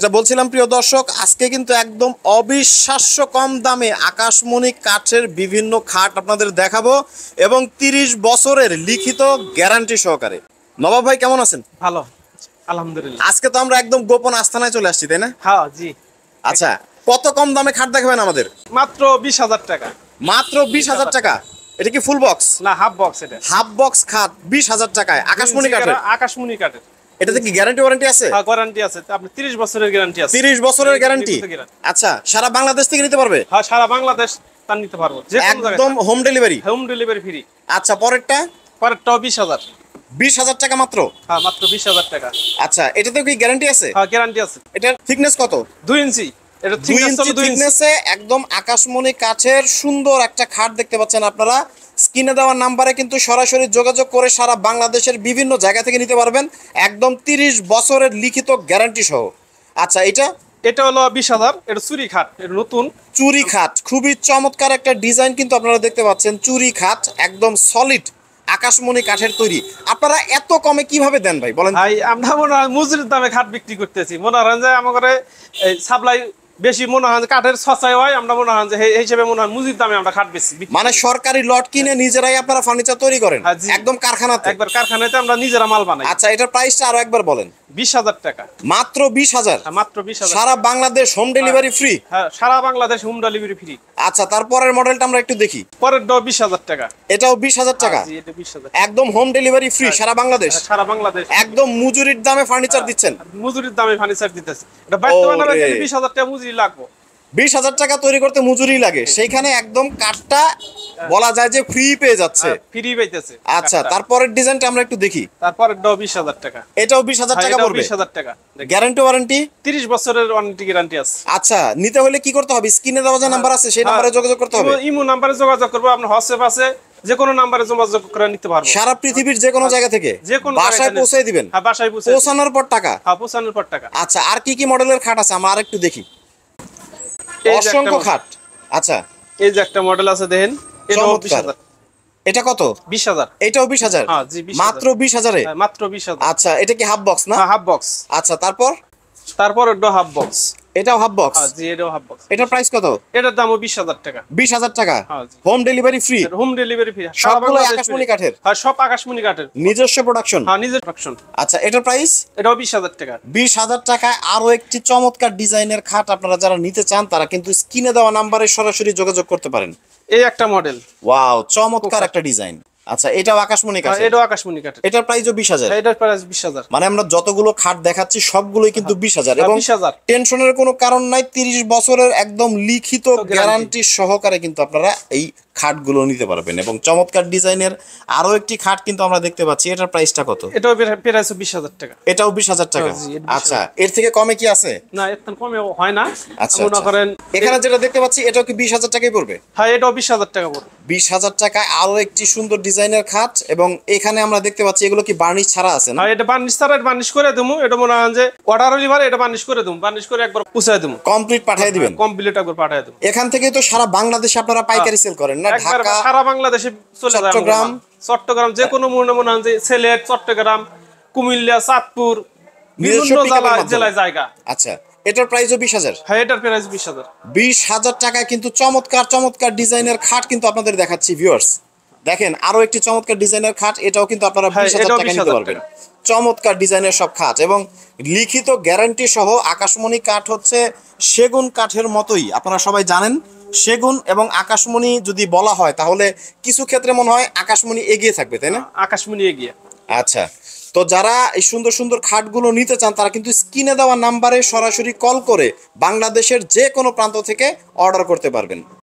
যা বলছিলাম প্রিয় দর্শক, আজকে কিন্তু একদম অবিশ্বাস্য কম দামে আকাশমণি কাঠের বিভিন্ন খাট আপনাদের দেখাবো এবং 30 বছরের লিখিত গ্যারান্টি সহকারে। নবাব ভাই কেমন আছেন? ভালো, আলহামদুলিল্লাহ। আজকে তো আমরা একদম গোপন আস্তানায় চলে আসছি, তাই না? হ্যাঁ জি। আচ্ছা, কত কম দামে খাট দেখাবেন আমাদের? মাত্র 20,000 টাকা। মাত্র 20,000 টাকা? এটা কি ফুল বক্স? না, হাফ বক্স। এটা হাফ বক্স খাট 20,000 টাকায় আকাশমণি কাঠের। আকাশমণি কাঠের। এটাতে কি গ্যারান্টি ওয়ারেন্টি আছে? হ্যাঁ, গ্যারান্টি আছে। আপনি 30 বছরের গ্যারান্টি আছে। 30 বছরের গ্যারান্টি? আচ্ছা, সারা বাংলাদেশ থেকে নিতে পারবে? হ্যাঁ, সারা বাংলাদেশ তার নিতে পারবো, যে কোনো জায়গায়। একদম home delivery? Home delivery free. আচ্ছা, পরেরটা? পরেরটাও 20,000। 20,000 টাকা মাত্র? হ্যাঁ, মাত্র 20,000 টাকা। আচ্ছা, এটাতেও কি গ্যারান্টি আছে? হ্যাঁ, গ্যারান্টি আছে। এটার থিকনেস কত? 2 ইঞ্চি। এটা 2 ইঞ্চি 2 ইঞ্চি। থিকনেসে একদম আকাশমণি কাঠের সুন্দর একটা খাট দেখতে পাচ্ছেন আপনারা। স্ক্রিনে দেওয়া নাম্বারে কিন্তু সরাসরি যোগাযোগ করে সারা বাংলাদেশের বিভিন্ন জায়গা থেকে নিতে পারবেন, একদম 30 বছরের লিখিত গ্যারান্টি সহ। আচ্ছা, এটা হলো 20,000। এটা চুরি খাট, এটা নতুন চুরি খাট। খুবই চমৎকার একটা ডিজাইন কিন্তু আপনারা দেখতে পাচ্ছেন। চুরি খাট একদম সলিড আকাশমণি কাঠের তৈরি। আপনারা এত কমে কিভাবে দেন ভাই, বলেন? ভাই, আমরা মনে হয় মজুরির দামে খাট বিক্রি করতেছি। মনে হয় যে আমাদের সাপ্লাই বেশি, মনে হয় কাঠের সস্তায় হয়। আমরা মনে হয় যে এই হিসেবে মনে হয় মজুরির দামে আমরা খাট বেশি। মানে সরকারি লট কিনে নিজেরাই আপনারা ফার্নিচার তৈরি করেন? হ্যাঁ, জি। একদম কারখানাতে? একবার কারখানাতে আমরা নিজেরা মাল বানাই। আচ্ছা, এটার প্রাইসটা আরো একবার বলেন। 20,000 টাকা। মাত্র 20,000? মাত্র 20,000। সারা বাংলাদেশ হোম ডেলিভারি ফ্রি? হ্যাঁ, সারা বাংলাদেশ হোম ডেলিভারি ফ্রি। আচ্ছা, তারপরের মডেলটা আমরা একটু দেখি। পরের 20,000 টাকা। এটাও 20,000 টাকা? জি, এটা 20,000। একদম হোম ডেলিভারি ফ্রি সারা বাংলাদেশ? সারা বাংলাদেশ। একদম মজুরির দামে ফার্নিচার দিচ্ছেন? মজুরির দামে ফার্নিচার দিতেছি। এটা বাইতে বানালে 20,000 টাকা মজুরি লাগবে। 20,000 টাকা তৈরি করতে মজুরি লাগে, সেইখানে একদম কাঠটা বলা যায় যে ফ্রি পেয়ে যাচ্ছে। ফ্রি পাইতেছে। আচ্ছা, তারপরের ডিজাইনটা আমরা একটু দেখি। তারপরে 20,000 টাকা। এটাও 20,000 টাকা পড়বে? 20,000 টাকা। Guarantee warranty? 30 বছরের ওয়ারেন্টি গ্যারান্টি আছে। আচ্ছা, নিতে হলে কি করতে হবে? স্ক্রিনে দেওয়া যে নাম্বার আছে সেই নাম্বারে যোগাযোগ করতে হবে? ইমো নাম্বারে যোগাযোগ করব। আপনার হোয়াটসঅ্যাপ আছে, যে কোনো নাম্বারে যোগাযোগ করে নিতে পারবো। সারা পৃথিবীর যে কোনো জায়গা থেকে যে কোনো বাসায় পৌঁছে দিবেন? হ্যাঁ, বাসায় পৌঁছানোর পর টাকা? হ্যাঁ, পৌঁছানোর পর টাকা। আচ্ছা, আর কি কি মডেলের খাট আছে আমরা আরেকটু দেখি। অসংখ্য খাট। আচ্ছা, এই যে একটা মডেল আছে, দেখেন। এটাও চমৎকার। 20,000। এটা কত? 20,000। এটাও 20,000? হ্যাঁ জি, 20,000। মাত্র 20,000-এ? হ্যাঁ, মাত্র 20,000। আচ্ছা, এটা কি হাফ বক্স না? হ্যাঁ, হাফ বক্স। আচ্ছা, তারপর এটা হাফ বক্স। এটাও হাফ বক্স? হ্যাঁ জি, এটাও হাফ বক্স। এটার প্রাইস কত? এটার দামও 20,000 টাকা। 20,000 টাকা? হ্যাঁ জি। Home delivery free? Home delivery free. সবগুলো আকাশমণি কাঠের? হ্যাঁ, সব আকাশমণি কাঠের। নিজস্ব প্রোডাকশন? হ্যাঁ, নিজের প্রোডাকশন। আচ্ছা, এটার প্রাইস? এটাও 20,000 টাকা। 20,000 টাকায় আরো একটি চমৎকার ডিজাইনের খাট আপনারা যারা নিতে চান তারা কিন্তু স্ক্রিনে দেওয়া নাম্বারে সরাসরি যোগাযোগ করতে পারেন। এই একটা মডেল। ওয়াও, চমৎকার একটা ডিজাইন। আচ্ছা, এটাও আকাশমণি কাঠের? এটাও আকাশমণি কাঠের। এটার প্রাইসও 20,000? এটার প্রাইস 20,000। মানে আমরা যতগুলো খাট দেখাচ্ছি সবগুলোই কিন্তু 20,000 এবং 20,000। টেনশনের কোনো কারণ নাই। 30 বছরের একদম লিখিত গ্যারান্টি সহকারে কিন্তু আপনারা এই খাটগুলো নিতে পারবেন। এবং চমৎকার ডিজাইনের আরো একটি খাট কিন্তু আমরা দেখতে পাচ্ছি। এটার প্রাইসটা কত? এটাও প্রাইস 20,000 টাকা। এটাও 20,000 টাকা? আচ্ছা, এর থেকে কমে কি আছে? না, এর থেকে কমে হয় না। আচ্ছা, মনে করেন এখানে যেটা দেখতে পাচ্ছি এটাও কি 20,000 টাকাই পড়বে? হ্যাঁ, এটাও 20,000 টাকা পড়বে। 20,000 টাকায় আরো একটি সুন্দর ডিজাইনের খাট। এবং এখানে আমরা দেখতে পাচ্ছি এগুলো কি বার্নিশ ছাড়া আছে না? হ্যাঁ, এটা বার্নিশ ছাড়া, বার্নিশ করে দেবো। এটা মনে হয় যে অর্ডার হলে ভালো, এটা বার্নিশ করে দেবো। বার্নিশ করে একবার পুষায় দেবো, কমপ্লিট পাঠিয়ে দিবেন? কমপ্লিট একবার পাঠিয়ে দেবো। এখান থেকে তো সারা বাংলাদেশে আপনারা পাইকারি সেল করেন না? ঢাকা, সারা বাংলাদেশে চলে যায়। চট্টগ্রাম, যে কোনো মনে হয় যে সিলেট, চট্টগ্রাম, কুমিল্লা, চাঁদপুর, বিভিন্ন জেলায় জায়গা। আচ্ছা, এটার প্রাইসও 20,000? হ্যাঁ, এটার প্রাইস 20,000। 20,000 টাকায় কিন্তু চমৎকার চমৎকার ডিজাইনের খাট কিন্তু আপনাদের দেখাচ্ছি ভিউয়ার্স। দেখেন, আরো একটি চমৎকার ডিজাইনের খাট। এটাও কিন্তু আপনারা 20,000 টাকা নিতে পারবেন। চমৎকার ডিজাইনের সব খাট এবং লিখিত গ্যারান্টি সহ। আকাশমণি কাঠ হচ্ছে সেগুন কাঠের মতোই, আপনারা সবাই জানেন। সেগুন এবং আকাশমণি যদি বলা হয় তাহলে কিছু ক্ষেত্রে মনে হয় আকাশমণি এগিয়ে থাকবে, তাই না? আকাশমণি এগিয়ে। আচ্ছা, তো যারা এই সুন্দর সুন্দর খাটগুলো নিতে চান তারা কিন্তু স্ক্রিনে দেওয়া নাম্বারে সরাসরি কল করে বাংলাদেশের যে কোনো প্রান্ত থেকে অর্ডার করতে পারবেন।